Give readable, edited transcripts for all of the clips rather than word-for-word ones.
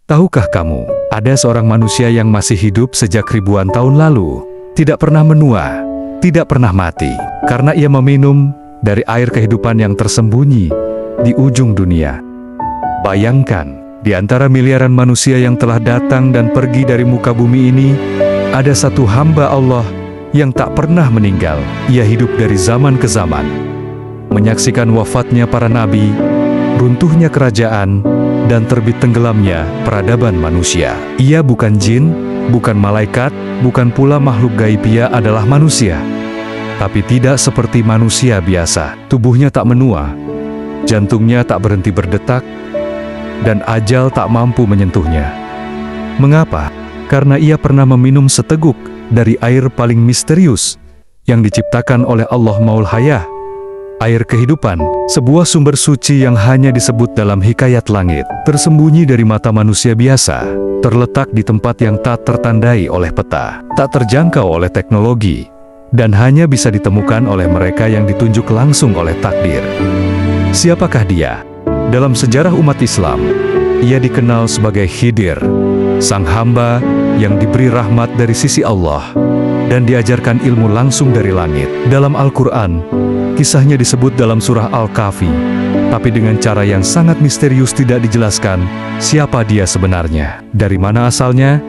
Tahukah kamu, ada seorang manusia yang masih hidup sejak ribuan tahun lalu, tidak pernah menua, tidak pernah mati, karena ia meminum dari air kehidupan yang tersembunyi di ujung dunia. Bayangkan, di antara miliaran manusia yang telah datang dan pergi dari muka bumi ini, ada satu hamba Allah yang tak pernah meninggal. Ia hidup dari zaman ke zaman, menyaksikan wafatnya para nabi, runtuhnya kerajaan, dan terbit tenggelamnya peradaban manusia. Ia bukan jin, bukan malaikat, bukan pula makhluk gaib. Ia adalah manusia, tapi tidak seperti manusia biasa. Tubuhnya tak menua, jantungnya tak berhenti berdetak, dan ajal tak mampu menyentuhnya. Mengapa? Karena ia pernah meminum seteguk dari air paling misterius yang diciptakan oleh Allah Maul Hayah. Air kehidupan, sebuah sumber suci yang hanya disebut dalam hikayat langit, tersembunyi dari mata manusia biasa, terletak di tempat yang tak tertandai oleh peta, tak terjangkau oleh teknologi, dan hanya bisa ditemukan oleh mereka yang ditunjuk langsung oleh takdir. Siapakah dia? Dalam sejarah umat Islam, ia dikenal sebagai Khidir, sang hamba yang diberi rahmat dari sisi Allah, dan diajarkan ilmu langsung dari langit. Dalam Al-Quran, kisahnya disebut dalam surah Al-Kahfi, tapi dengan cara yang sangat misterius tidak dijelaskan siapa dia sebenarnya, dari mana asalnya,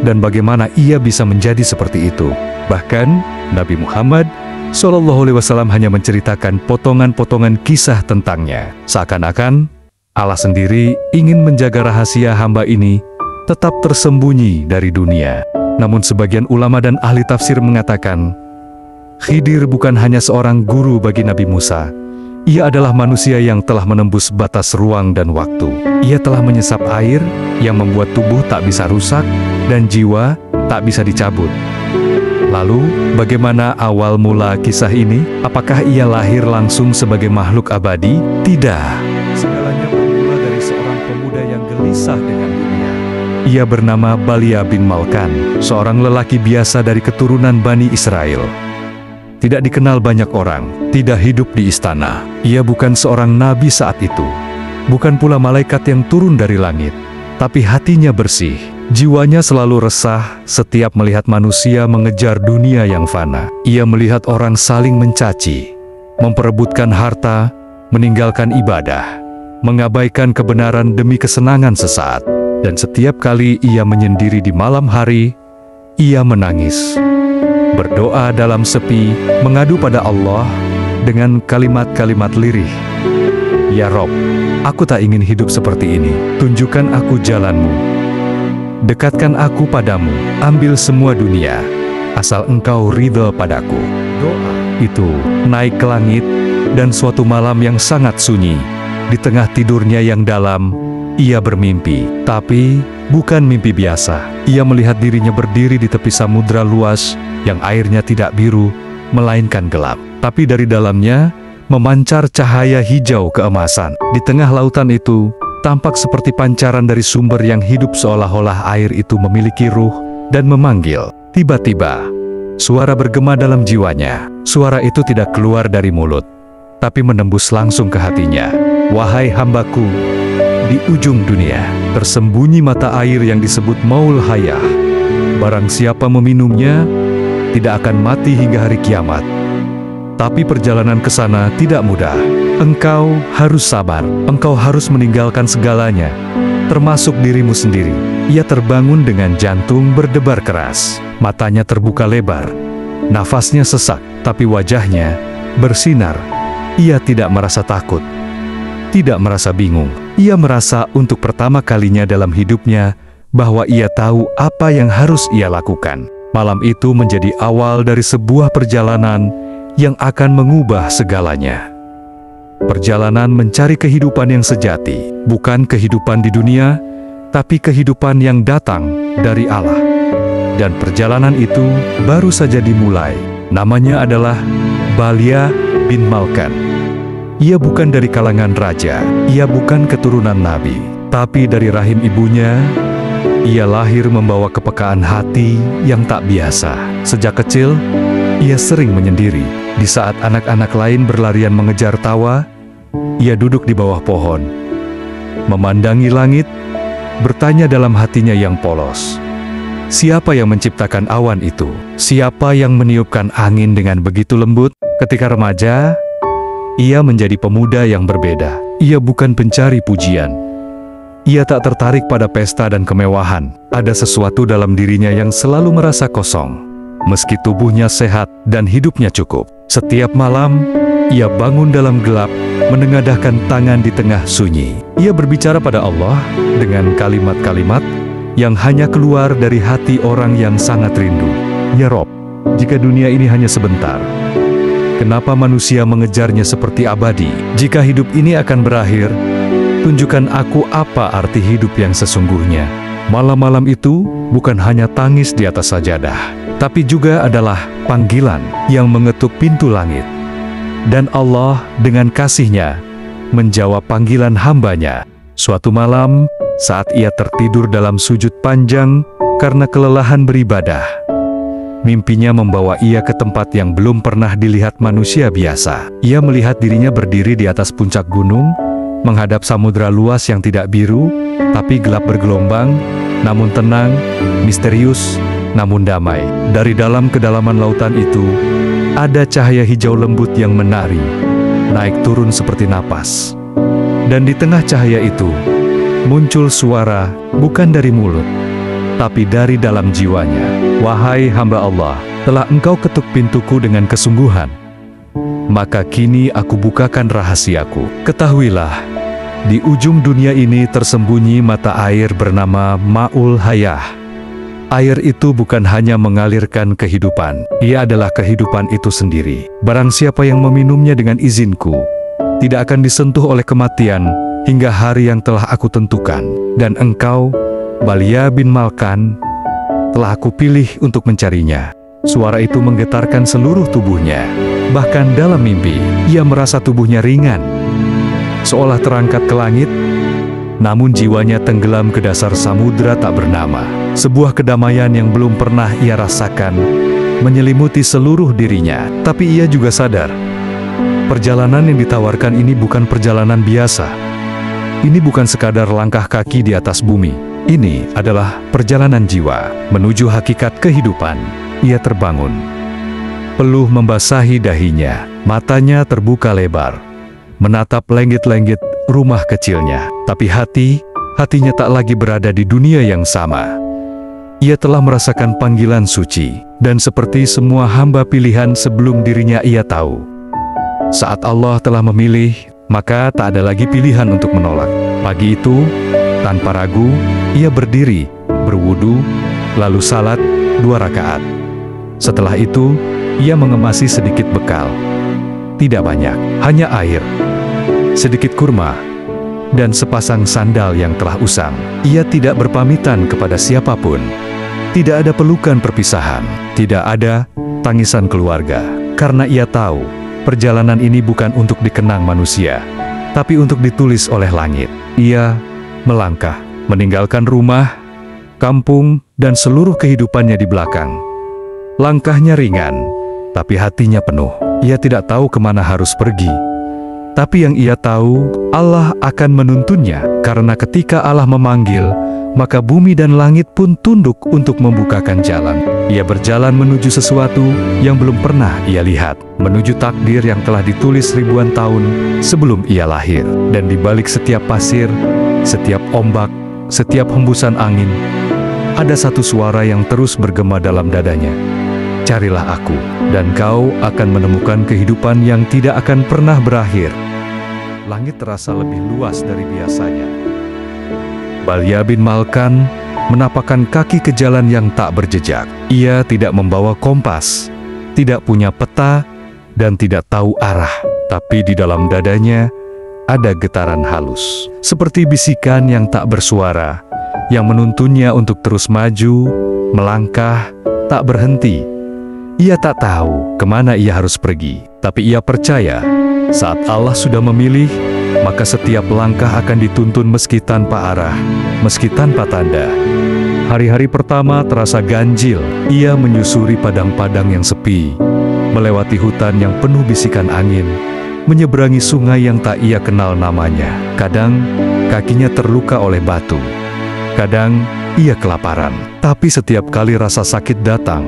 dan bagaimana ia bisa menjadi seperti itu. Bahkan, Nabi Muhammad SAW hanya menceritakan potongan-potongan kisah tentangnya. Seakan-akan, Allah sendiri ingin menjaga rahasia hamba ini tetap tersembunyi dari dunia. Namun sebagian ulama dan ahli tafsir mengatakan, Khidir bukan hanya seorang guru bagi Nabi Musa. Ia adalah manusia yang telah menembus batas ruang dan waktu. Ia telah menyesap air yang membuat tubuh tak bisa rusak dan jiwa tak bisa dicabut. Lalu, bagaimana awal mula kisah ini? Apakah ia lahir langsung sebagai makhluk abadi? Tidak. Segalanya bermula dari seorang pemuda yang gelisah dengan dunia. Ia bernama Balia bin Malkan, seorang lelaki biasa dari keturunan Bani Israel. Tidak dikenal banyak orang, tidak hidup di istana. Ia bukan seorang nabi saat itu, bukan pula malaikat yang turun dari langit. Tapi hatinya bersih, jiwanya selalu resah setiap melihat manusia mengejar dunia yang fana. Ia melihat orang saling mencaci, memperebutkan harta, meninggalkan ibadah, mengabaikan kebenaran demi kesenangan sesaat. Dan setiap kali ia menyendiri di malam hari, ia menangis, berdoa dalam sepi, mengadu pada Allah dengan kalimat-kalimat lirih. Ya Rob, aku tak ingin hidup seperti ini. Tunjukkan aku jalanmu. Dekatkan aku padamu. Ambil semua dunia, asal engkau ridha padaku. Doa itu naik ke langit, dan suatu malam yang sangat sunyi, di tengah tidurnya yang dalam, ia bermimpi, tapi bukan mimpi biasa. Ia melihat dirinya berdiri di tepi samudra luas yang airnya tidak biru, melainkan gelap. Tapi dari dalamnya memancar cahaya hijau keemasan. Di tengah lautan itu, tampak seperti pancaran dari sumber yang hidup, seolah-olah air itu memiliki ruh dan memanggil. Tiba-tiba, suara bergema dalam jiwanya. Suara itu tidak keluar dari mulut, tapi menembus langsung ke hatinya. Wahai hambaku, di ujung dunia, tersembunyi mata air yang disebut Maul Hayah. Barang siapa meminumnya, tidak akan mati hingga hari kiamat. Tapi perjalanan ke sana tidak mudah. Engkau harus sabar. Engkau harus meninggalkan segalanya, termasuk dirimu sendiri. Ia terbangun dengan jantung berdebar keras. Matanya terbuka lebar. Nafasnya sesak, tapi wajahnya bersinar. Ia tidak merasa takut, tidak merasa bingung. Ia merasa untuk pertama kalinya dalam hidupnya bahwa ia tahu apa yang harus ia lakukan. Malam itu menjadi awal dari sebuah perjalanan yang akan mengubah segalanya. Perjalanan mencari kehidupan yang sejati, bukan kehidupan di dunia, tapi kehidupan yang datang dari Allah. Dan perjalanan itu baru saja dimulai. Namanya adalah Balia bin Malkan. Ia bukan dari kalangan raja, ia bukan keturunan nabi, tapi dari rahim ibunya, ia lahir membawa kepekaan hati yang tak biasa. Sejak kecil, ia sering menyendiri. Di saat anak-anak lain berlarian mengejar tawa, ia duduk di bawah pohon, memandangi langit, bertanya dalam hatinya yang polos, siapa yang menciptakan awan itu? Siapa yang meniupkan angin dengan begitu lembut? Ketika remaja, ia menjadi pemuda yang berbeda. Ia bukan pencari pujian. Ia tak tertarik pada pesta dan kemewahan. Ada sesuatu dalam dirinya yang selalu merasa kosong. Meski tubuhnya sehat dan hidupnya cukup. Setiap malam, ia bangun dalam gelap, menengadahkan tangan di tengah sunyi. Ia berbicara pada Allah dengan kalimat-kalimat yang hanya keluar dari hati orang yang sangat rindu. Ya Rob, jika dunia ini hanya sebentar, kenapa manusia mengejarnya seperti abadi? Jika hidup ini akan berakhir, tunjukkan aku apa arti hidup yang sesungguhnya. Malam-malam itu bukan hanya tangis di atas sajadah, tapi juga adalah panggilan yang mengetuk pintu langit. Dan Allah dengan kasih-Nya menjawab panggilan hamba-Nya. Suatu malam, saat ia tertidur dalam sujud panjang karena kelelahan beribadah, mimpinya membawa ia ke tempat yang belum pernah dilihat manusia biasa. Ia melihat dirinya berdiri di atas puncak gunung, menghadap samudera luas yang tidak biru, tapi gelap bergelombang, namun tenang, misterius, namun damai. Dari dalam kedalaman lautan itu, ada cahaya hijau lembut yang menari, naik turun seperti napas. Dan di tengah cahaya itu, muncul suara bukan dari mulut, tapi dari dalam jiwanya. Wahai hamba Allah, telah engkau ketuk pintuku dengan kesungguhan. Maka kini aku bukakan rahasiaku. Ketahuilah, di ujung dunia ini tersembunyi mata air bernama Ma'ul Hayah. Air itu bukan hanya mengalirkan kehidupan, ia adalah kehidupan itu sendiri. Barang siapa yang meminumnya dengan izinku, tidak akan disentuh oleh kematian hingga hari yang telah aku tentukan. Dan engkau, Balya bin Malkan, telah aku pilih untuk mencarinya. Suara itu menggetarkan seluruh tubuhnya. Bahkan dalam mimpi, ia merasa tubuhnya ringan, seolah terangkat ke langit, namun jiwanya tenggelam ke dasar samudera tak bernama. Sebuah kedamaian yang belum pernah ia rasakan menyelimuti seluruh dirinya. Tapi ia juga sadar, perjalanan yang ditawarkan ini bukan perjalanan biasa. Ini bukan sekadar langkah kaki di atas bumi. Ini adalah perjalanan jiwa menuju hakikat kehidupan. Ia terbangun. Peluh membasahi dahinya, matanya terbuka lebar, menatap lenggit-lenggit rumah kecilnya. Tapi hatinya tak lagi berada di dunia yang sama. Ia telah merasakan panggilan suci, dan seperti semua hamba pilihan sebelum dirinya, ia tahu, saat Allah telah memilih, maka tak ada lagi pilihan untuk menolak. Pagi itu, tanpa ragu, ia berdiri, berwudu, lalu salat 2 rakaat. Setelah itu, ia mengemasi sedikit bekal. Tidak banyak, hanya air, sedikit kurma, dan sepasang sandal yang telah usang. Ia tidak berpamitan kepada siapapun. Tidak ada pelukan perpisahan, tidak ada tangisan keluarga. Karena ia tahu, perjalanan ini bukan untuk dikenang manusia, tapi untuk ditulis oleh langit. Ia melangkah, meninggalkan rumah, kampung, dan seluruh kehidupannya di belakang. Langkahnya ringan, tapi hatinya penuh. Ia tidak tahu kemana harus pergi. Tapi yang ia tahu, Allah akan menuntunnya. Karena ketika Allah memanggil, maka bumi dan langit pun tunduk untuk membukakan jalan. Ia berjalan menuju sesuatu yang belum pernah ia lihat. Menuju takdir yang telah ditulis ribuan tahun sebelum ia lahir. Dan di balik setiap pasir, setiap ombak, setiap hembusan angin, ada satu suara yang terus bergema dalam dadanya. Carilah aku, dan kau akan menemukan kehidupan yang tidak akan pernah berakhir. Langit terasa lebih luas dari biasanya. Balya bin Malkan menapakkan kaki ke jalan yang tak berjejak. Ia tidak membawa kompas, tidak punya peta, dan tidak tahu arah. Tapi di dalam dadanya ada getaran halus, seperti bisikan yang tak bersuara, yang menuntunnya untuk terus maju, melangkah, tak berhenti. Ia tak tahu kemana ia harus pergi, tapi ia percaya saat Allah sudah memilih, maka setiap langkah akan dituntun meski tanpa arah, meski tanpa tanda. Hari-hari pertama terasa ganjil. Ia menyusuri padang-padang yang sepi, melewati hutan yang penuh bisikan angin, menyeberangi sungai yang tak ia kenal namanya. Kadang kakinya terluka oleh batu, Kadang ia kelaparan, tapi setiap kali rasa sakit datang,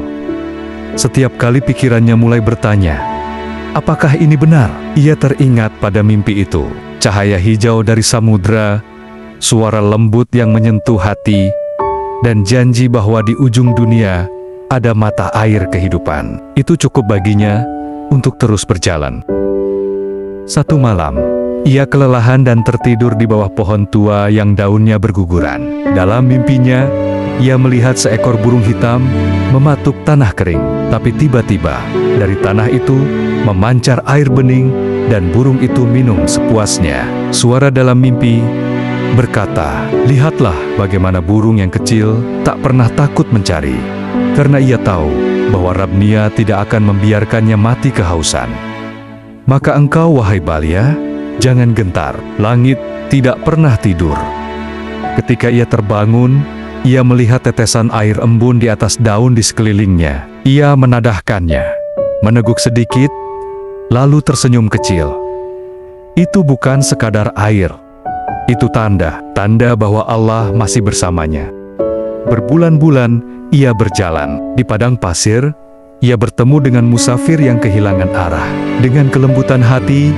setiap kali pikirannya mulai bertanya, apakah ini benar? Ia teringat pada mimpi itu, cahaya hijau dari samudra, suara lembut yang menyentuh hati, dan janji bahwa di ujung dunia ada mata air kehidupan. Itu cukup baginya untuk terus berjalan. Satu malam, ia kelelahan dan tertidur di bawah pohon tua yang daunnya berguguran. Dalam mimpinya, ia melihat seekor burung hitam mematuk tanah kering. Tapi tiba-tiba, dari tanah itu memancar air bening dan burung itu minum sepuasnya. Suara dalam mimpi berkata, lihatlah bagaimana burung yang kecil tak pernah takut mencari. Karena ia tahu bahwa Rabb-Nia tidak akan membiarkannya mati kehausan. Maka engkau, wahai Balia, jangan gentar. Langit tidak pernah tidur. Ketika ia terbangun, ia melihat tetesan air embun di atas daun di sekelilingnya. Ia menadahkannya, meneguk sedikit, lalu tersenyum kecil. Itu bukan sekadar air. Itu tanda bahwa Allah masih bersamanya. Berbulan-bulan ia berjalan di padang pasir. Ia bertemu dengan musafir yang kehilangan arah. Dengan kelembutan hati,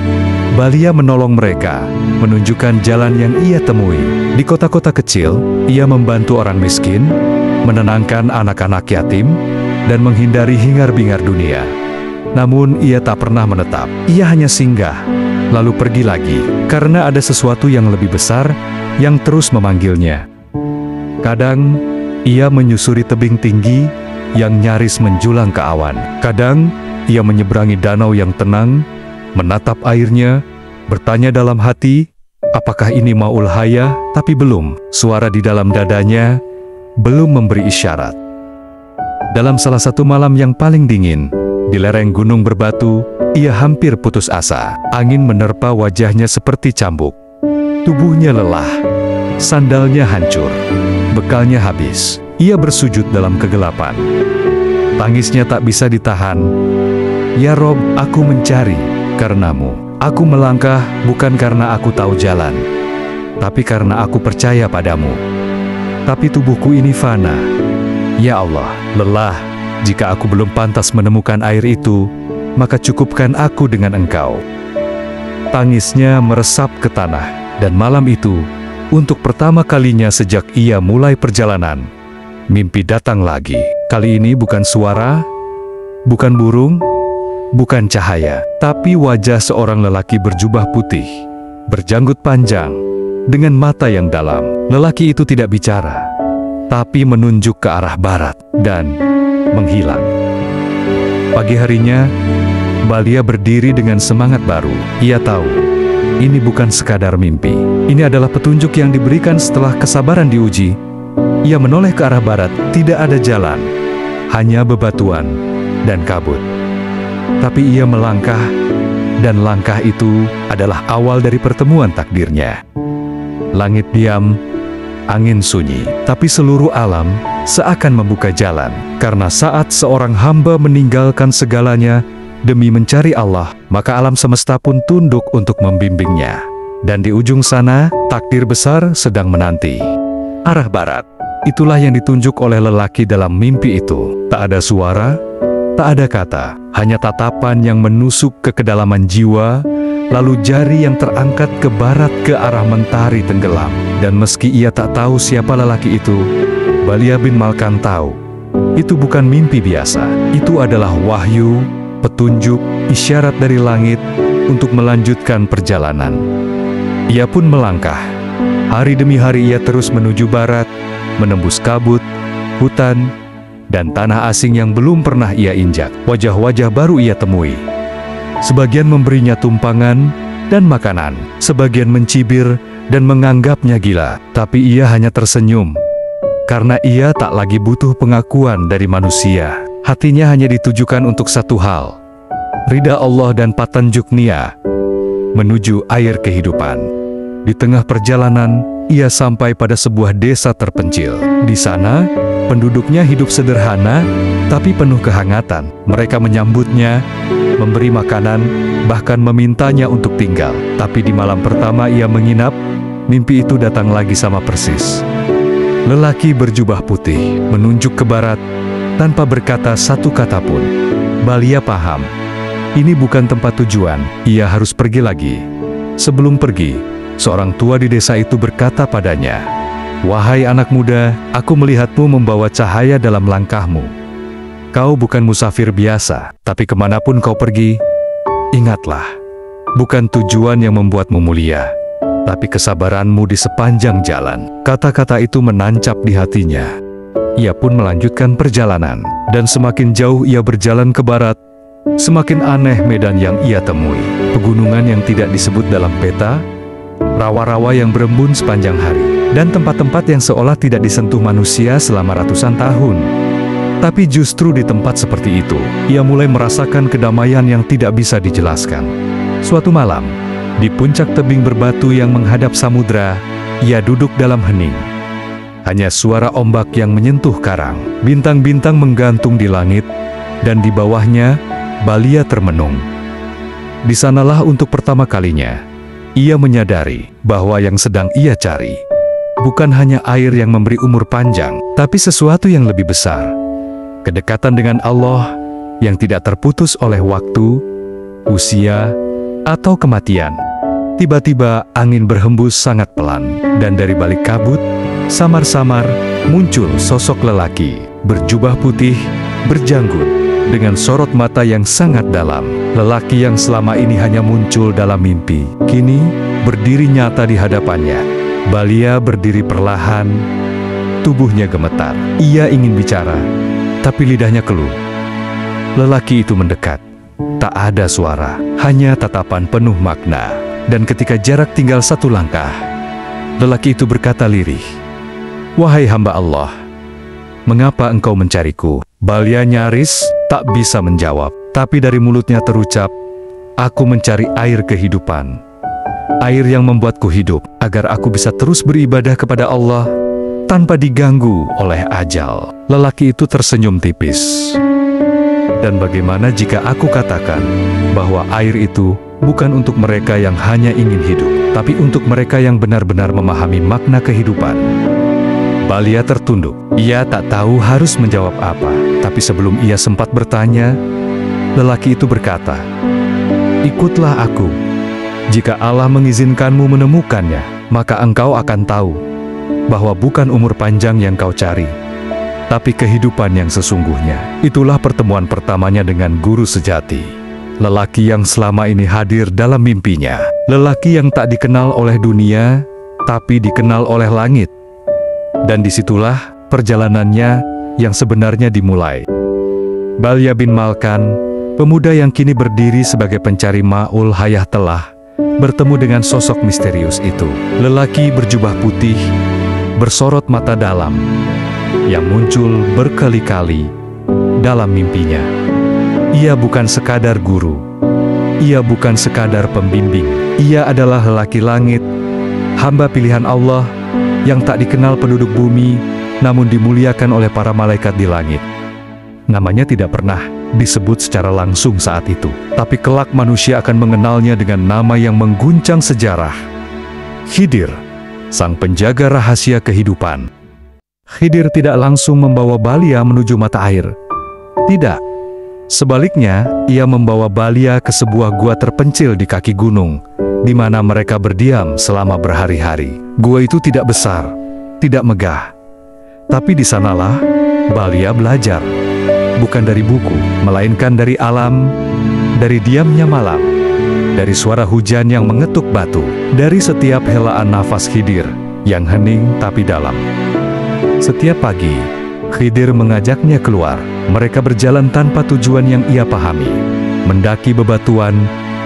Balia menolong mereka, menunjukkan jalan yang ia temui. Di kota-kota kecil, ia membantu orang miskin, menenangkan anak-anak yatim, dan menghindari hingar-bingar dunia. Namun ia tak pernah menetap. Ia hanya singgah, lalu pergi lagi, karena ada sesuatu yang lebih besar yang terus memanggilnya. Kadang, ia menyusuri tebing tinggi yang nyaris menjulang ke awan. Kadang, ia menyeberangi danau yang tenang, menatap airnya, bertanya dalam hati, apakah ini Maul Haya? Tapi belum. Suara di dalam dadanya belum memberi isyarat. Dalam salah satu malam yang paling dingin, di lereng gunung berbatu, ia hampir putus asa. Angin menerpa wajahnya seperti cambuk. Tubuhnya lelah, sandalnya hancur, bekalnya habis. Ia bersujud dalam kegelapan. Tangisnya tak bisa ditahan. Ya Rob, aku mencari karenamu. Aku melangkah bukan karena aku tahu jalan, tapi karena aku percaya padamu. Tapi tubuhku ini fana. Ya Allah, lelah. Jika aku belum pantas menemukan air itu, maka cukupkan aku dengan Engkau. Tangisnya meresap ke tanah, dan malam itu, untuk pertama kalinya sejak ia mulai perjalanan, mimpi datang lagi. Kali ini bukan suara, bukan burung, bukan cahaya, tapi wajah seorang lelaki berjubah putih, berjanggut panjang, dengan mata yang dalam. Lelaki itu tidak bicara, tapi menunjuk ke arah barat, dan menghilang. Pagi harinya, Balia berdiri dengan semangat baru. Ia tahu, ini bukan sekadar mimpi. Ini adalah petunjuk yang diberikan setelah kesabaran diuji. Ia menoleh ke arah barat, tidak ada jalan, hanya bebatuan dan kabut. Tapi ia melangkah, dan langkah itu adalah awal dari pertemuan takdirnya. Langit diam, angin sunyi, tapi seluruh alam seakan membuka jalan. Karena saat seorang hamba meninggalkan segalanya demi mencari Allah, maka alam semesta pun tunduk untuk membimbingnya. Dan di ujung sana, takdir besar sedang menanti. Arah barat. Itulah yang ditunjuk oleh lelaki dalam mimpi itu. Tak ada suara, tak ada kata, hanya tatapan yang menusuk ke kedalaman jiwa, lalu jari yang terangkat ke barat ke arah mentari tenggelam. Dan meski ia tak tahu siapa lelaki itu, Balia bin Malkan tahu, itu bukan mimpi biasa. Itu adalah wahyu, petunjuk, isyarat dari langit untuk melanjutkan perjalanan. Ia pun melangkah. Hari demi hari ia terus menuju barat, menembus kabut, hutan, dan tanah asing yang belum pernah ia injak. Wajah-wajah baru ia temui. Sebagian memberinya tumpangan dan makanan, sebagian mencibir dan menganggapnya gila. Tapi ia hanya tersenyum, karena ia tak lagi butuh pengakuan dari manusia. Hatinya hanya ditujukan untuk satu hal, ridha Allah dan patanjuk Nia, menuju air kehidupan. Di tengah perjalanan, ia sampai pada sebuah desa terpencil. Di sana, penduduknya hidup sederhana, tapi penuh kehangatan. Mereka menyambutnya, memberi makanan, bahkan memintanya untuk tinggal. Tapi di malam pertama ia menginap, mimpi itu datang lagi sama persis. Lelaki berjubah putih menunjuk ke barat tanpa berkata satu kata pun. Balia paham, ini bukan tempat tujuan, ia harus pergi lagi. Sebelum pergi, seorang tua di desa itu berkata padanya, "Wahai anak muda, aku melihatmu membawa cahaya dalam langkahmu. Kau bukan musafir biasa, tapi kemanapun kau pergi, ingatlah, bukan tujuan yang membuatmu mulia, tapi kesabaranmu di sepanjang jalan." Kata-kata itu menancap di hatinya. Ia pun melanjutkan perjalanan, dan semakin jauh ia berjalan ke barat, semakin aneh medan yang ia temui. Pegunungan yang tidak disebut dalam peta, rawa-rawa yang berembun sepanjang hari, dan tempat-tempat yang seolah tidak disentuh manusia selama ratusan tahun. Tapi justru di tempat seperti itu, ia mulai merasakan kedamaian yang tidak bisa dijelaskan. Suatu malam, di puncak tebing berbatu yang menghadap samudra, ia duduk dalam hening. Hanya suara ombak yang menyentuh karang, bintang-bintang menggantung di langit, dan di bawahnya, Balia termenung. Di sanalah untuk pertama kalinya, ia menyadari bahwa yang sedang ia cari bukan hanya air yang memberi umur panjang, tapi sesuatu yang lebih besar. Kedekatan dengan Allah yang tidak terputus oleh waktu, usia, atau kematian. Tiba-tiba angin berhembus sangat pelan, dan dari balik kabut, samar-samar muncul sosok lelaki, berjubah putih, berjanggut, dengan sorot mata yang sangat dalam. Lelaki yang selama ini hanya muncul dalam mimpi, kini berdiri nyata di hadapannya. Balia berdiri perlahan, tubuhnya gemetar. Ia ingin bicara, tapi lidahnya keluh. Lelaki itu mendekat. Tak ada suara, hanya tatapan penuh makna. Dan ketika jarak tinggal satu langkah, lelaki itu berkata lirih, "Wahai hamba Allah, mengapa engkau mencariku?" Balia nyaris tak bisa menjawab, tapi dari mulutnya terucap, "Aku mencari air kehidupan. Air yang membuatku hidup, agar aku bisa terus beribadah kepada Allah, tanpa diganggu oleh ajal." Lelaki itu tersenyum tipis. "Dan bagaimana jika aku katakan bahwa air itu bukan untuk mereka yang hanya ingin hidup, tapi untuk mereka yang benar-benar memahami makna kehidupan?" Balia tertunduk. Ia tak tahu harus menjawab apa, tapi sebelum ia sempat bertanya, lelaki itu berkata, "Ikutlah aku. Jika Allah mengizinkanmu menemukannya, maka engkau akan tahu bahwa bukan umur panjang yang kau cari, tapi kehidupan yang sesungguhnya." Itulah pertemuan pertamanya dengan guru sejati. Lelaki yang selama ini hadir dalam mimpinya. Lelaki yang tak dikenal oleh dunia, tapi dikenal oleh langit. Dan disitulah perjalanannya yang sebenarnya dimulai. Balia bin Malkan, pemuda yang kini berdiri sebagai pencari Ma'ul Hayah, telah bertemu dengan sosok misterius itu. Lelaki berjubah putih, bersorot mata dalam, yang muncul berkali-kali dalam mimpinya. Ia bukan sekadar guru, ia bukan sekadar pembimbing, ia adalah lelaki langit, hamba pilihan Allah yang tak dikenal penduduk bumi, namun dimuliakan oleh para malaikat di langit. Namanya tidak pernah disebut secara langsung saat itu, tapi kelak manusia akan mengenalnya dengan nama yang mengguncang sejarah. Khidir, sang penjaga rahasia kehidupan. Khidir tidak langsung membawa Balia menuju mata air. Tidak. Sebaliknya, ia membawa Balia ke sebuah gua terpencil di kaki gunung, di mana mereka berdiam selama berhari-hari. Gua itu tidak besar, tidak megah. Tapi di sanalah Balia belajar, bukan dari buku, melainkan dari alam, dari diamnya malam, dari suara hujan yang mengetuk batu, dari setiap helaan nafas Khidir yang hening tapi dalam. Setiap pagi, Khidir mengajaknya keluar. Mereka berjalan tanpa tujuan yang ia pahami, mendaki bebatuan,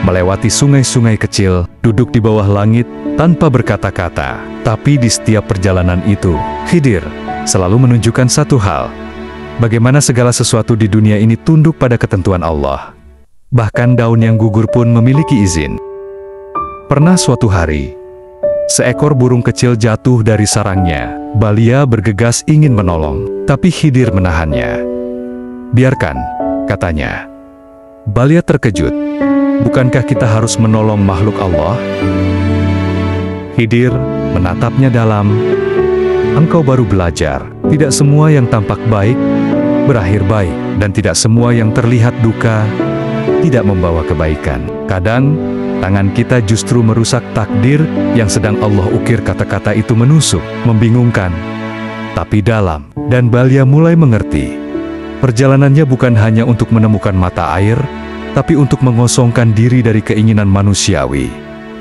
melewati sungai-sungai kecil, duduk di bawah langit tanpa berkata-kata. Tapi di setiap perjalanan itu, Khidir selalu menunjukkan satu hal: bagaimana segala sesuatu di dunia ini tunduk pada ketentuan Allah. Bahkan daun yang gugur pun memiliki izin. Pernah suatu hari, seekor burung kecil jatuh dari sarangnya. Balia bergegas ingin menolong, tapi Khidir menahannya. "Biarkan," katanya. Balia terkejut. "Bukankah kita harus menolong makhluk Allah?" Khidir menatapnya dalam, engkau baru belajar. Tidak semua yang tampak baik berakhir baik, dan tidak semua yang terlihat duka tidak membawa kebaikan. Kadang, tangan kita justru merusak takdir yang sedang Allah ukir. Kata-kata itu menusuk, membingungkan, tapi dalam. Dan Balya mulai mengerti. Perjalanannya bukan hanya untuk menemukan mata air, tapi untuk mengosongkan diri dari keinginan manusiawi,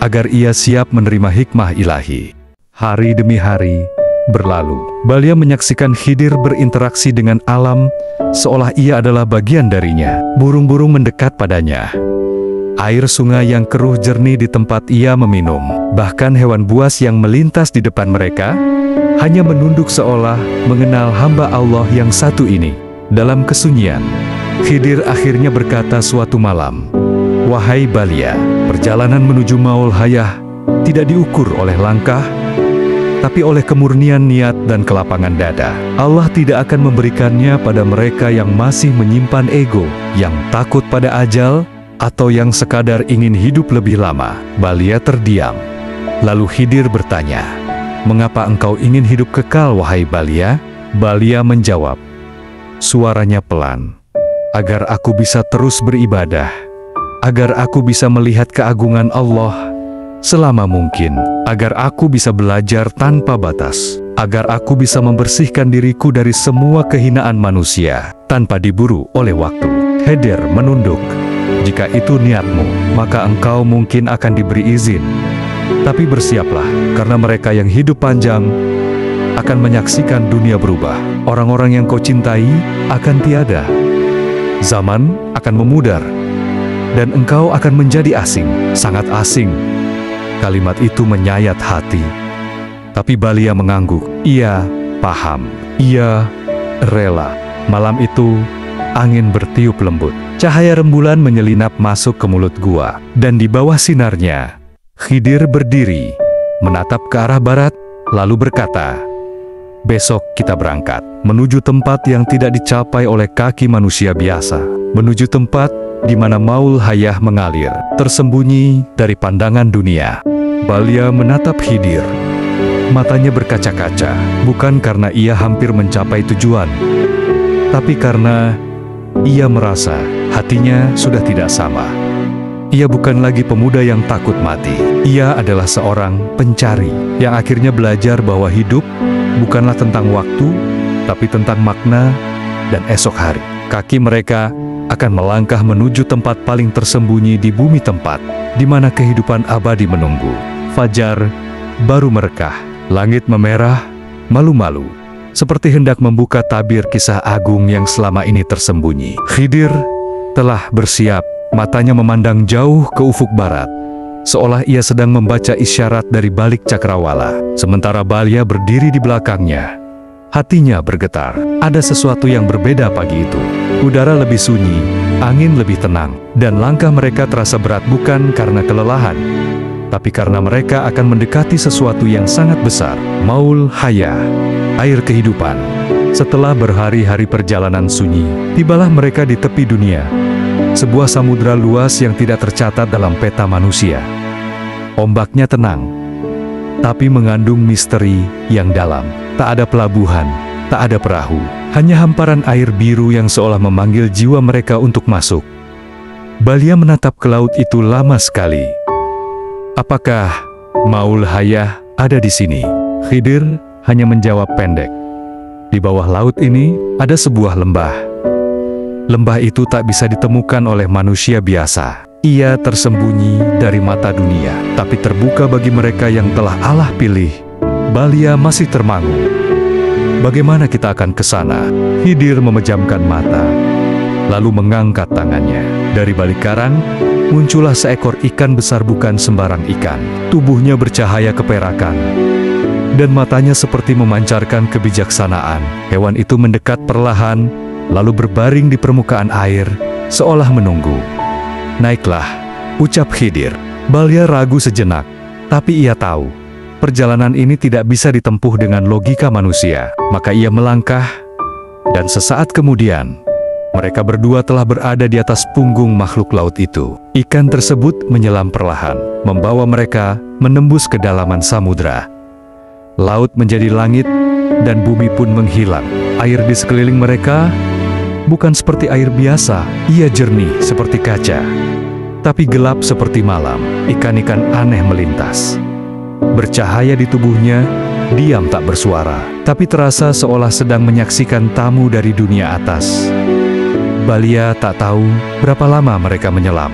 agar ia siap menerima hikmah ilahi. Hari demi hari berlalu. Balya menyaksikan Khidir berinteraksi dengan alam, seolah ia adalah bagian darinya. Burung-burung mendekat padanya. Air sungai yang keruh jernih di tempat ia meminum. Bahkan hewan buas yang melintas di depan mereka, hanya menunduk seolah mengenal hamba Allah yang satu ini. Dalam kesunyian, Khidir akhirnya berkata suatu malam, "Wahai Balya, perjalanan menuju Maul Hayah tidak diukur oleh langkah, tapi oleh kemurnian niat dan kelapangan dada. Allah tidak akan memberikannya pada mereka yang masih menyimpan ego, yang takut pada ajal, atau yang sekadar ingin hidup lebih lama." Balya terdiam. Lalu Khidir bertanya, "Mengapa engkau ingin hidup kekal, wahai Balya?" Balya menjawab, suaranya pelan, "Agar aku bisa terus beribadah, agar aku bisa melihat keagungan Allah selama mungkin, agar aku bisa belajar tanpa batas, agar aku bisa membersihkan diriku dari semua kehinaan manusia, tanpa diburu oleh waktu." Khidir menunduk. "Jika itu niatmu, maka engkau mungkin akan diberi izin. Tapi bersiaplah, karena mereka yang hidup panjang akan menyaksikan dunia berubah. Orang-orang yang kau cintai akan tiada. Zaman akan memudar, dan engkau akan menjadi asing, sangat asing." Kalimat itu menyayat hati. Tapi Balya mengangguk. Ia paham. Ia rela. Malam itu, angin bertiup lembut. Cahaya rembulan menyelinap masuk ke mulut gua. Dan di bawah sinarnya, Khidir berdiri, menatap ke arah barat, lalu berkata, "Besok kita berangkat, menuju tempat yang tidak dicapai oleh kaki manusia biasa. Menuju tempat di mana Maul Hayah mengalir, tersembunyi dari pandangan dunia." Balya menatap Khidir. Matanya berkaca-kaca, bukan karena ia hampir mencapai tujuan, tapi karena ia merasa hatinya sudah tidak sama. Ia bukan lagi pemuda yang takut mati. Ia adalah seorang pencari yang akhirnya belajar bahwa hidup bukanlah tentang waktu, tapi tentang makna dan esok hari. Kaki mereka akan melangkah menuju tempat paling tersembunyi di bumi, tempat di mana kehidupan abadi menunggu. Fajar baru merekah, langit memerah, malu-malu, seperti hendak membuka tabir kisah agung yang selama ini tersembunyi. Khidir telah bersiap, matanya memandang jauh ke ufuk barat, seolah ia sedang membaca isyarat dari balik cakrawala. Sementara Balya berdiri di belakangnya, hatinya bergetar. Ada sesuatu yang berbeda pagi itu. Udara lebih sunyi, angin lebih tenang, dan langkah mereka terasa berat bukan karena kelelahan, tapi karena mereka akan mendekati sesuatu yang sangat besar. Maul Hayah, air kehidupan. Setelah berhari-hari perjalanan sunyi, tibalah mereka di tepi dunia. Sebuah samudra luas yang tidak tercatat dalam peta manusia. Ombaknya tenang, tapi mengandung misteri yang dalam. Tak ada pelabuhan, tak ada perahu, hanya hamparan air biru yang seolah memanggil jiwa mereka untuk masuk. Balya menatap ke laut itu lama sekali. Apakah Maul Hayah ada di sini? Khidir hanya menjawab pendek. Di bawah laut ini ada sebuah lembah. Lembah itu tak bisa ditemukan oleh manusia biasa. Ia tersembunyi dari mata dunia, tapi terbuka bagi mereka yang telah Allah pilih. Balya masih termangu. Bagaimana kita akan ke sana? Khidir memejamkan mata, lalu mengangkat tangannya. Dari balik karang, muncullah seekor ikan besar, bukan sembarang ikan. Tubuhnya bercahaya keperakan, dan matanya seperti memancarkan kebijaksanaan. Hewan itu mendekat perlahan, lalu berbaring di permukaan air, seolah menunggu. "Naiklah," ucap Khidir. Balya ragu sejenak, tapi ia tahu perjalanan ini tidak bisa ditempuh dengan logika manusia. Maka ia melangkah, dan sesaat kemudian, mereka berdua telah berada di atas punggung makhluk laut itu. Ikan tersebut menyelam perlahan, membawa mereka menembus kedalaman samudra. Laut menjadi langit, dan bumi pun menghilang. Air di sekeliling mereka bukan seperti air biasa, ia jernih seperti kaca, tapi gelap seperti malam. Ikan-ikan aneh melintas. Bercahaya di tubuhnya, diam tak bersuara, tapi terasa seolah sedang menyaksikan tamu dari dunia atas. Balia tak tahu berapa lama mereka menyelam.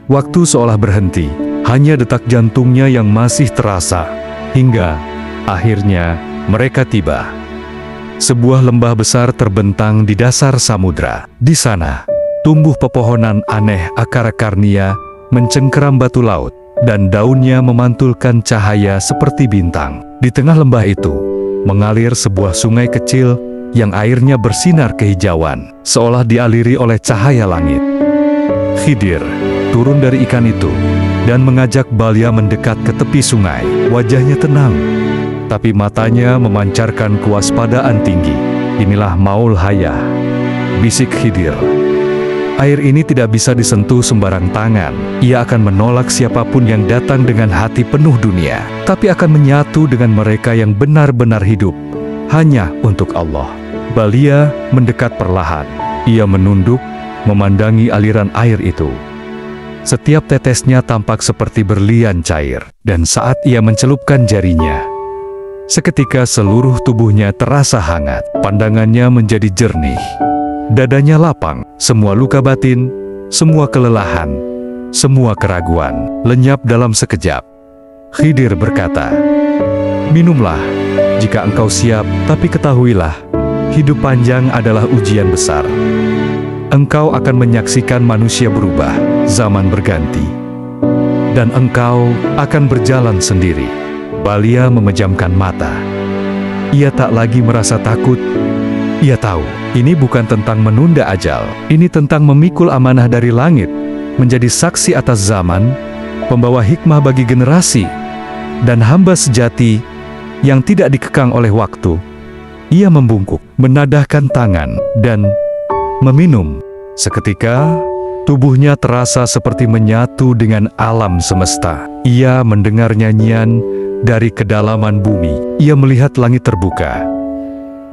Waktu seolah berhenti, hanya detak jantungnya yang masih terasa, hingga akhirnya mereka tiba. Sebuah lembah besar terbentang di dasar samudra. Di sana, tumbuh pepohonan aneh akar karnia mencengkeram batu laut, dan daunnya memantulkan cahaya seperti bintang. Di tengah lembah itu, mengalir sebuah sungai kecil yang airnya bersinar kehijauan, seolah dialiri oleh cahaya langit. Khidir turun dari ikan itu dan mengajak Balia mendekat ke tepi sungai. Wajahnya tenang, tapi matanya memancarkan kewaspadaan tinggi. "Inilah Maul Hayah," bisik Khidir. "Air ini tidak bisa disentuh sembarang tangan. Ia akan menolak siapapun yang datang dengan hati penuh dunia, tapi akan menyatu dengan mereka yang benar-benar hidup hanya untuk Allah." Balia mendekat perlahan. Ia menunduk, memandangi aliran air itu. Setiap tetesnya tampak seperti berlian cair, dan saat ia mencelupkan jarinya, seketika seluruh tubuhnya terasa hangat. Pandangannya menjadi jernih. Dadanya lapang, semua luka batin, semua kelelahan, semua keraguan, lenyap dalam sekejap. Khidir berkata, "Minumlah, jika engkau siap, tapi ketahuilah, hidup panjang adalah ujian besar. Engkau akan menyaksikan manusia berubah, zaman berganti, dan engkau akan berjalan sendiri." Balia memejamkan mata. Ia tak lagi merasa takut. Ia tahu, ini bukan tentang menunda ajal, ini tentang memikul amanah dari langit, menjadi saksi atas zaman, pembawa hikmah bagi generasi, dan hamba sejati yang tidak dikekang oleh waktu. Ia membungkuk, menadahkan tangan, dan meminum. Seketika, tubuhnya terasa seperti menyatu dengan alam semesta. Ia mendengar nyanyian dari kedalaman bumi. Ia melihat langit terbuka,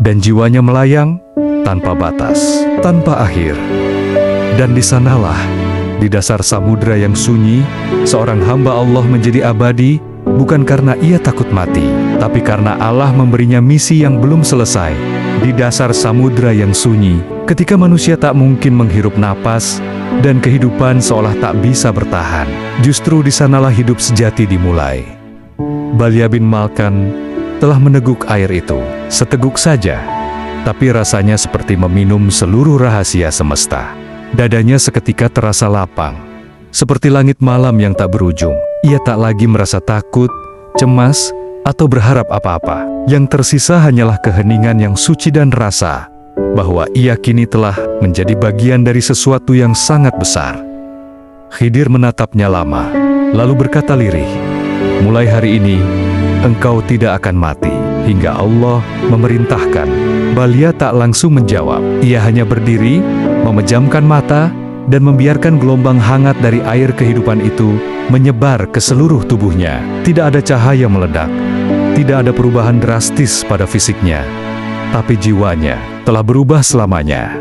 dan jiwanya melayang tanpa batas, tanpa akhir. Dan di sanalah, di dasar samudra yang sunyi, seorang hamba Allah menjadi abadi, bukan karena ia takut mati, tapi karena Allah memberinya misi yang belum selesai. Di dasar samudra yang sunyi, ketika manusia tak mungkin menghirup napas, dan kehidupan seolah tak bisa bertahan, justru di sanalah hidup sejati dimulai. Balia bin Malkan telah meneguk air itu, seteguk saja, tapi rasanya seperti meminum seluruh rahasia semesta. Dadanya seketika terasa lapang, seperti langit malam yang tak berujung. Ia tak lagi merasa takut, cemas, atau berharap apa-apa. Yang tersisa hanyalah keheningan yang suci dan rasa bahwa ia kini telah menjadi bagian dari sesuatu yang sangat besar. Khidir menatapnya lama, lalu berkata lirih, "Mulai hari ini, engkau tidak akan mati hingga Allah memerintahkan." Balia tak langsung menjawab. Ia hanya berdiri, memejamkan mata, dan membiarkan gelombang hangat dari air kehidupan itu menyebar ke seluruh tubuhnya. Tidak ada cahaya meledak, tidak ada perubahan drastis pada fisiknya, tapi jiwanya telah berubah selamanya.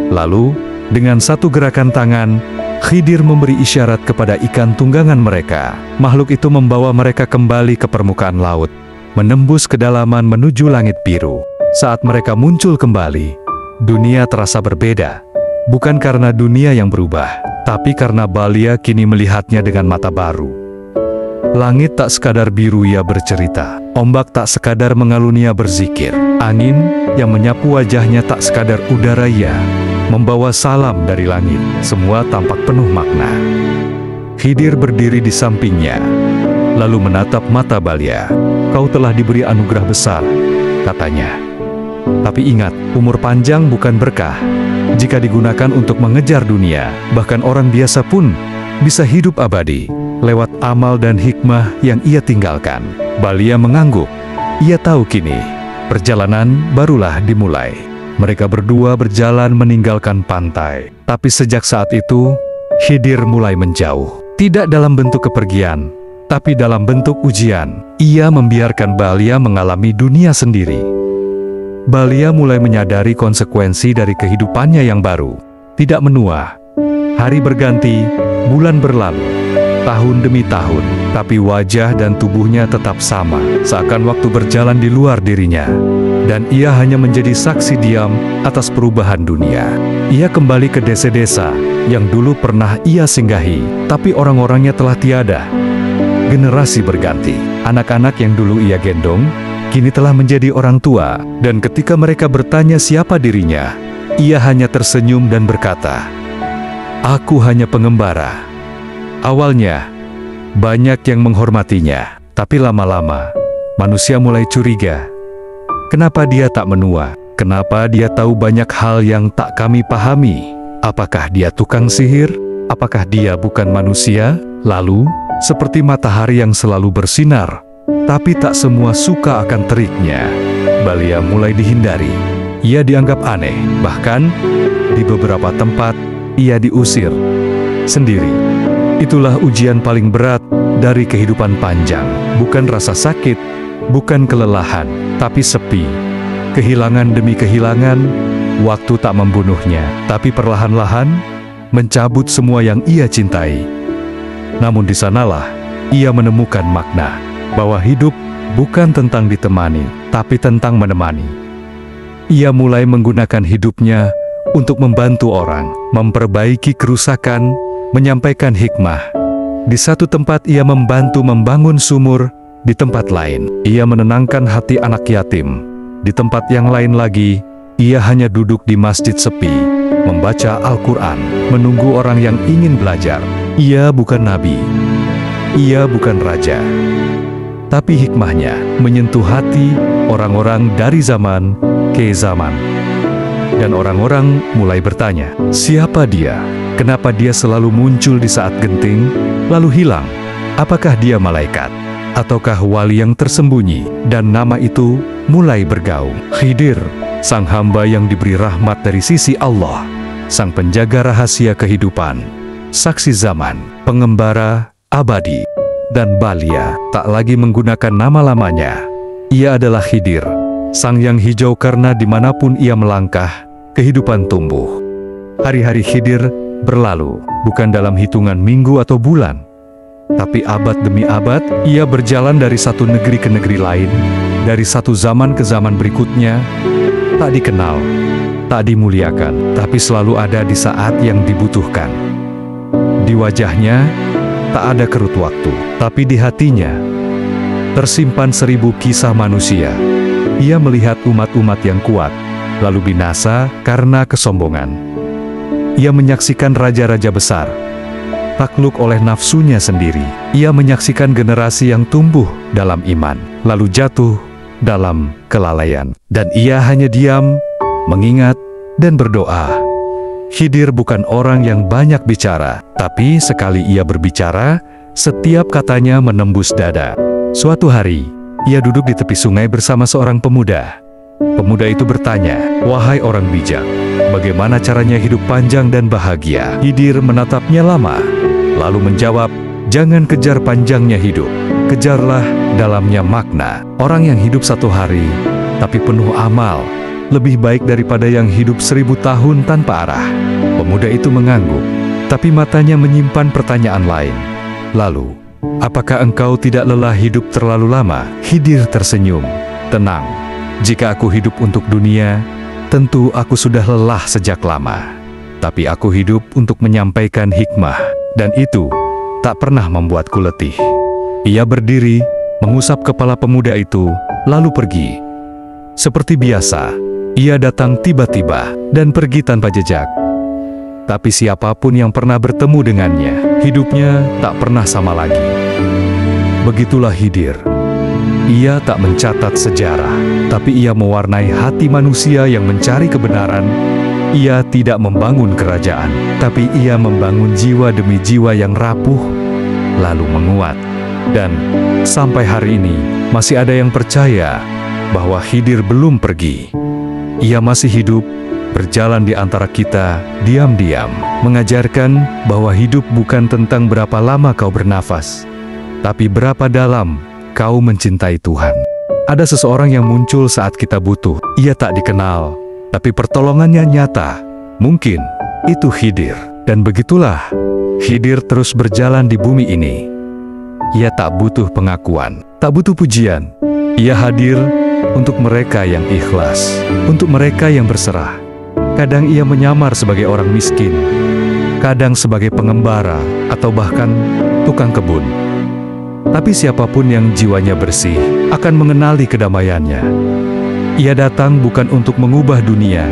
Lalu, dengan satu gerakan tangan, Khidir memberi isyarat kepada ikan tunggangan mereka. Makhluk itu membawa mereka kembali ke permukaan laut, menembus kedalaman menuju langit biru. Saat mereka muncul kembali, dunia terasa berbeda. Bukan karena dunia yang berubah, tapi karena Balia kini melihatnya dengan mata baru. Langit tak sekadar biru, ia bercerita. Ombak tak sekadar mengalun, ia berzikir. Angin yang menyapu wajahnya tak sekadar udara, ia membawa salam dari langit. Semua tampak penuh makna. Khidir berdiri di sampingnya, lalu menatap mata Balia. "Kau telah diberi anugerah besar," katanya. "Tapi ingat, umur panjang bukan berkah. Jika digunakan untuk mengejar dunia, bahkan orang biasa pun bisa hidup abadi lewat amal dan hikmah yang ia tinggalkan." Balia mengangguk. Ia tahu kini, perjalanan barulah dimulai. Mereka berdua berjalan meninggalkan pantai. Tapi sejak saat itu, Khidir mulai menjauh. Tidak dalam bentuk kepergian, tapi dalam bentuk ujian. Ia membiarkan Balia mengalami dunia sendiri. Balia mulai menyadari konsekuensi dari kehidupannya yang baru. Tidak menua. Hari berganti, bulan berlalu, tahun demi tahun, tapi wajah dan tubuhnya tetap sama, seakan waktu berjalan di luar dirinya. Dan ia hanya menjadi saksi diam atas perubahan dunia. Ia kembali ke desa-desa yang dulu pernah ia singgahi, tapi orang-orangnya telah tiada. Generasi berganti. Anak-anak yang dulu ia gendong, kini telah menjadi orang tua, dan ketika mereka bertanya siapa dirinya, ia hanya tersenyum dan berkata, "Aku hanya pengembara." Awalnya, banyak yang menghormatinya, tapi lama-lama, manusia mulai curiga. Kenapa dia tak menua? Kenapa dia tahu banyak hal yang tak kami pahami? Apakah dia tukang sihir? Apakah dia bukan manusia? Lalu, seperti matahari yang selalu bersinar, tapi tak semua suka akan teriknya, Balia mulai dihindari. Ia dianggap aneh, bahkan di beberapa tempat, ia diusir sendiri. Itulah ujian paling berat dari kehidupan panjang. Bukan rasa sakit, bukan kelelahan, tapi sepi. Kehilangan demi kehilangan, waktu tak membunuhnya, tapi perlahan-lahan mencabut semua yang ia cintai. Namun di sanalah ia menemukan makna, bahwa hidup bukan tentang ditemani, tapi tentang menemani. Ia mulai menggunakan hidupnya untuk membantu orang, memperbaiki kerusakan, menyampaikan hikmah. Di satu tempat ia membantu membangun sumur, di tempat lain ia menenangkan hati anak yatim. Di tempat yang lain lagi, ia hanya duduk di masjid sepi, membaca Al-Quran, menunggu orang yang ingin belajar. Ia bukan nabi, ia bukan raja, tapi hikmahnya menyentuh hati orang-orang dari zaman ke zaman. Dan orang-orang mulai bertanya, siapa dia? Kenapa dia selalu muncul di saat genting, lalu hilang? Apakah dia malaikat? Ataukah wali yang tersembunyi? Dan nama itu mulai bergaung. Khidir, sang hamba yang diberi rahmat dari sisi Allah, sang penjaga rahasia kehidupan, saksi zaman, pengembara abadi. Dan Balia tak lagi menggunakan nama lamanya. Ia adalah Khidir, sang yang hijau, karena dimanapun ia melangkah, kehidupan tumbuh. Hari-hari Khidir berlalu, bukan dalam hitungan minggu atau bulan, tapi abad demi abad. Ia berjalan dari satu negeri ke negeri lain, dari satu zaman ke zaman berikutnya. Tak dikenal, tak dimuliakan, tapi selalu ada di saat yang dibutuhkan. Di wajahnya tak ada kerut waktu, tapi di hatinya tersimpan 1000 kisah manusia. Ia melihat umat-umat yang kuat, lalu binasa karena kesombongan. Ia menyaksikan raja-raja besar takluk oleh nafsunya sendiri. Ia menyaksikan generasi yang tumbuh dalam iman, lalu jatuh dalam kelalaian. Dan ia hanya diam, mengingat, dan berdoa. Khidir bukan orang yang banyak bicara, tapi sekali ia berbicara, setiap katanya menembus dada. Suatu hari, ia duduk di tepi sungai bersama seorang pemuda. Pemuda itu bertanya, "Wahai orang bijak, bagaimana caranya hidup panjang dan bahagia?" Khidir menatapnya lama, lalu menjawab, "Jangan kejar panjangnya hidup, kejarlah dalamnya makna. Orang yang hidup 1 hari, tapi penuh amal, lebih baik daripada yang hidup 1000 tahun tanpa arah." Pemuda itu mengangguk, tapi matanya menyimpan pertanyaan lain. "Lalu, apakah engkau tidak lelah hidup terlalu lama?" Khidir tersenyum, "Tenang. Jika aku hidup untuk dunia, tentu aku sudah lelah sejak lama. Tapi aku hidup untuk menyampaikan hikmah, dan itu tak pernah membuatku letih." Ia berdiri, mengusap kepala pemuda itu, lalu pergi. Seperti biasa, ia datang tiba-tiba dan pergi tanpa jejak. Tapi siapapun yang pernah bertemu dengannya, hidupnya tak pernah sama lagi. Begitulah Khidir. Ia tak mencatat sejarah, tapi ia mewarnai hati manusia yang mencari kebenaran. Ia tidak membangun kerajaan, tapi ia membangun jiwa demi jiwa yang rapuh, lalu menguat. Dan sampai hari ini, masih ada yang percaya bahwa Khidir belum pergi. Ia masih hidup, berjalan di antara kita, diam-diam, mengajarkan bahwa hidup bukan tentang berapa lama kau bernafas, Tapi berapa dalam kau mencintai Tuhan? Ada seseorang yang muncul saat kita butuh. Ia tak dikenal, tapi pertolongannya nyata. Mungkin itu Khidir. Dan begitulah Khidir terus berjalan di bumi ini. Ia tak butuh pengakuan, tak butuh pujian. Ia hadir untuk mereka yang ikhlas, untuk mereka yang berserah. Kadang ia menyamar sebagai orang miskin, kadang sebagai pengembara, atau bahkan tukang kebun. Tapi siapapun yang jiwanya bersih akan mengenali kedamaiannya. Ia datang bukan untuk mengubah dunia,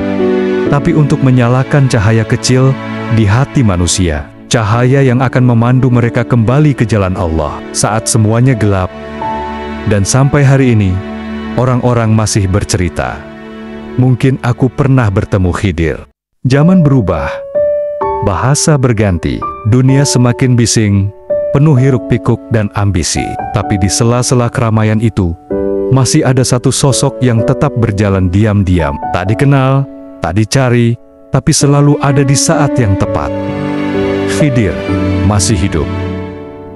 tapi untuk menyalakan cahaya kecil di hati manusia. Cahaya yang akan memandu mereka kembali ke jalan Allah saat semuanya gelap. Dan sampai hari ini, orang-orang masih bercerita, mungkin aku pernah bertemu Khidir. Zaman berubah, bahasa berganti, dunia semakin bising, penuh hiruk-pikuk dan ambisi. Tapi di sela-sela keramaian itu, masih ada satu sosok yang tetap berjalan diam-diam. Tak dikenal, tak dicari, tapi selalu ada di saat yang tepat. Khidir masih hidup.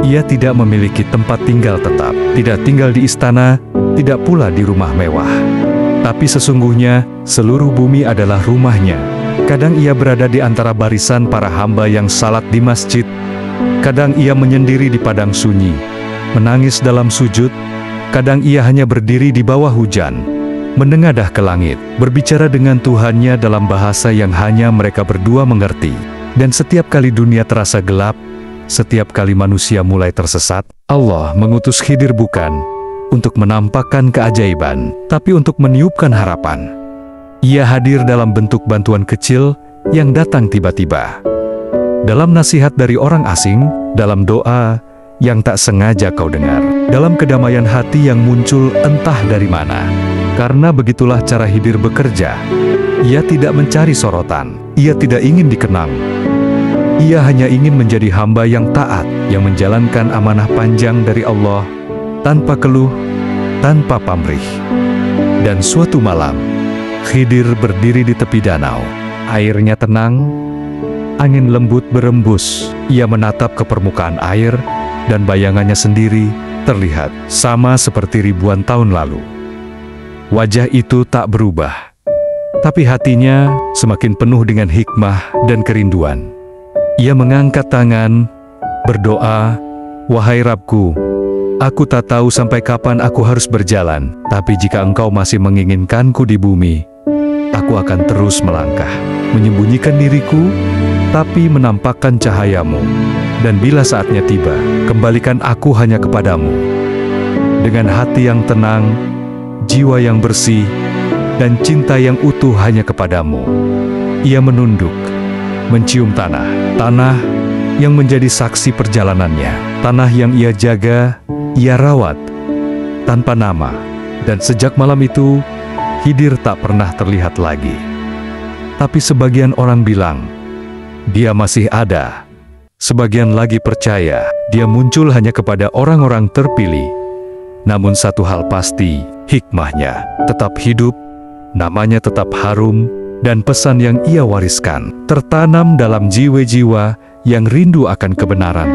Ia tidak memiliki tempat tinggal tetap, tidak tinggal di istana, tidak pula di rumah mewah. Tapi sesungguhnya, seluruh bumi adalah rumahnya. Kadang ia berada di antara barisan para hamba yang salat di masjid. Kadang ia menyendiri di padang sunyi, menangis dalam sujud. Kadang ia hanya berdiri di bawah hujan, menengadah ke langit, berbicara dengan Tuhannya dalam bahasa yang hanya mereka berdua mengerti. Dan setiap kali dunia terasa gelap, setiap kali manusia mulai tersesat, Allah mengutus Khidir bukan untuk menampakkan keajaiban, tapi untuk meniupkan harapan. Ia hadir dalam bentuk bantuan kecil yang datang tiba-tiba. Dalam nasihat dari orang asing, dalam doa yang tak sengaja kau dengar, dalam kedamaian hati yang muncul entah dari mana. Karena begitulah cara Khidir bekerja. Ia tidak mencari sorotan, ia tidak ingin dikenang. Ia hanya ingin menjadi hamba yang taat, yang menjalankan amanah panjang dari Allah, tanpa keluh, tanpa pamrih. Dan suatu malam, Khidir berdiri di tepi danau. Airnya tenang, angin lembut berembus. Ia menatap ke permukaan air, dan bayangannya sendiri terlihat sama seperti ribuan tahun lalu. Wajah itu tak berubah, tapi hatinya semakin penuh dengan hikmah dan kerinduan. Ia mengangkat tangan, berdoa, "Wahai Rabbku, aku tak tahu sampai kapan aku harus berjalan, tapi jika Engkau masih menginginkanku di bumi, aku akan terus melangkah, menyembunyikan diriku, tapi menampakkan cahayamu. Dan bila saatnya tiba, kembalikan aku hanya kepadamu." Dengan hati yang tenang, jiwa yang bersih, dan cinta yang utuh hanya kepadamu, ia menunduk, mencium tanah yang menjadi saksi perjalanannya, tanah yang ia jaga, ia rawat, tanpa nama. Dan sejak malam itu, Khidir tak pernah terlihat lagi. Tapi sebagian orang bilang, dia masih ada. Sebagian lagi percaya, dia muncul hanya kepada orang-orang terpilih. Namun satu hal pasti, hikmahnya tetap hidup, namanya tetap harum, dan pesan yang ia wariskan tertanam dalam jiwa-jiwa yang rindu akan kebenaran,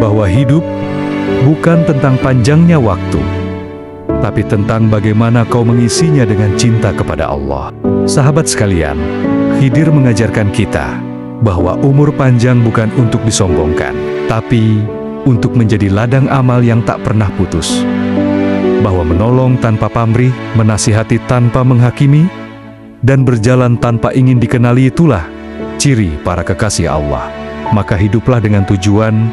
bahwa hidup bukan tentang panjangnya waktu, tapi tentang bagaimana kau mengisinya dengan cinta kepada Allah. Sahabat sekalian, Khidir mengajarkan kita bahwa umur panjang bukan untuk disombongkan, tapi untuk menjadi ladang amal yang tak pernah putus. Bahwa menolong tanpa pamrih, menasihati tanpa menghakimi, dan berjalan tanpa ingin dikenali itulah ciri para kekasih Allah. Maka hiduplah dengan tujuan,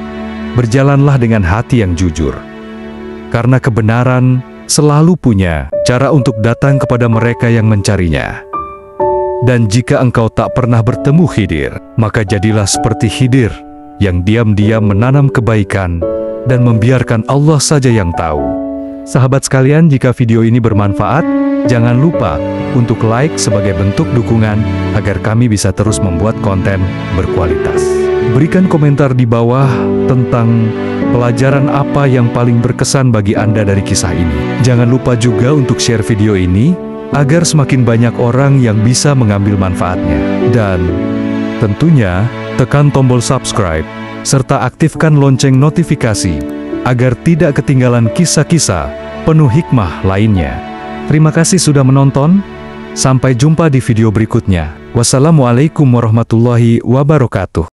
berjalanlah dengan hati yang jujur. Karena kebenaran selalu punya cara untuk datang kepada mereka yang mencarinya. Dan jika engkau tak pernah bertemu Khidir, maka jadilah seperti Khidir yang diam-diam menanam kebaikan dan membiarkan Allah saja yang tahu. Sahabat sekalian, jika video ini bermanfaat, jangan lupa untuk like sebagai bentuk dukungan agar kami bisa terus membuat konten berkualitas. Berikan komentar di bawah tentang pelajaran apa yang paling berkesan bagi Anda dari kisah ini. Jangan lupa juga untuk share video ini agar semakin banyak orang yang bisa mengambil manfaatnya. Dan tentunya tekan tombol subscribe serta aktifkan lonceng notifikasi agar tidak ketinggalan kisah-kisah penuh hikmah lainnya. Terima kasih sudah menonton. Sampai jumpa di video berikutnya. Wassalamualaikum warahmatullahi wabarakatuh.